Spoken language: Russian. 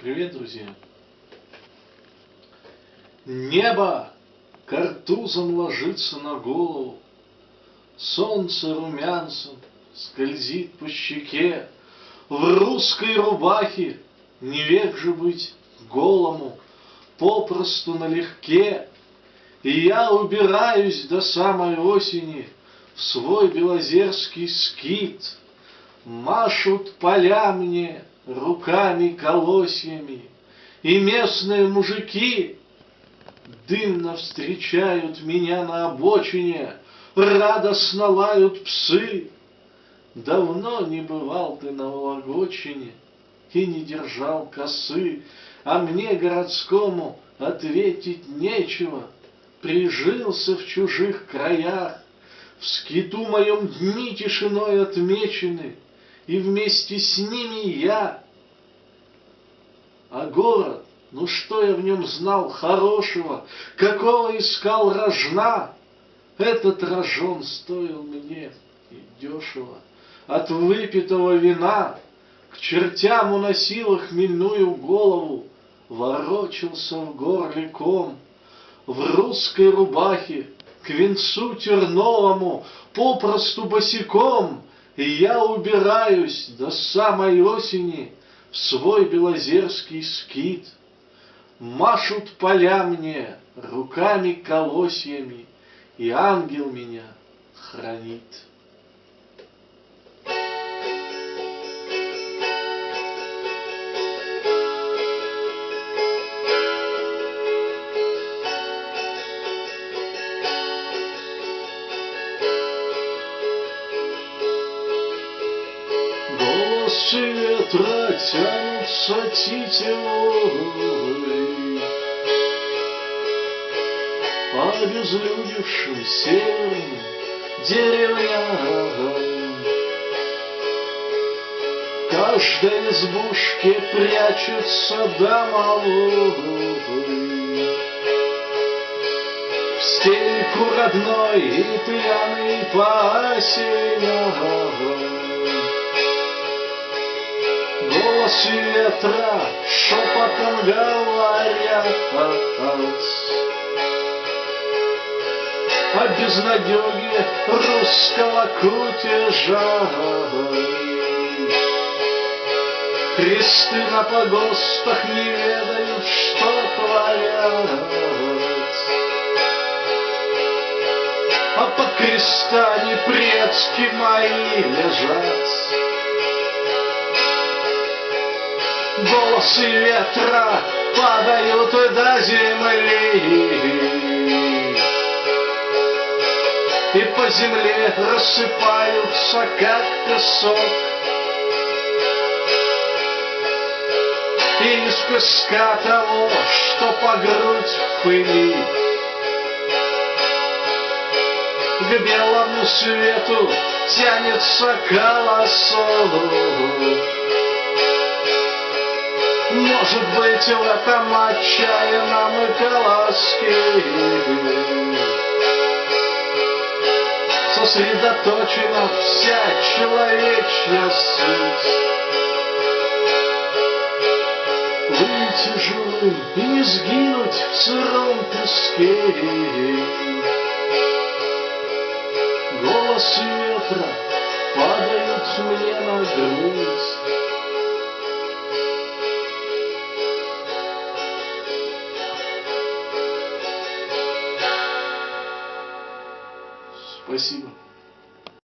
Привет, друзья! Небо картузом ложится на голову, солнце румянцем скользит по щеке. В русской рубахе не век же быть голому, попросту налегке. И я убираюсь до самой осени в свой белозерский скит. Машут поля мне руками колосьями, и местные мужики дымно встречают меня на обочине, радостно лают псы. Давно не бывал ты на Вологодчине и не держал косы, а мне городскому ответить нечего. Прижился в чужих краях, в скиту моем дни тишиной отмечены, и вместе с ними я. А город, ну что я в нем знал хорошего, какого искал рожна? Этот рожон стоил мне и дешево. От выпитого вина к чертям уносила хмельную голову, ворочался в горле ком. В русской рубахе к венцу терновому попросту босиком, и я убираюсь до самой осени в свой белозерский скит. Машут поля мне руками колосьями, и ангел меня хранит. Голосы ветра тянутся тетивой по обезлюдевшим северным деревням. В каждой избушке прячется домовой, в стельку родной и пьяный по осеням. Голос ветра шепотом говорят о безнадеге русского кутежа. Кресты на погостах не ведают, что творят, а под крестами предки мои лежат. Голосы ветра падают до земли, и по земле рассыпаются, как песок. И из песка того, что по грудь в пыли, к белому свету тянется колосок. Может быть, в этом отчаянном колоске сосредоточена вся человечья суть. Выйти живым и не сгинуть в сыром песке. Голосы ветра падают мне на грудь. Спасибо.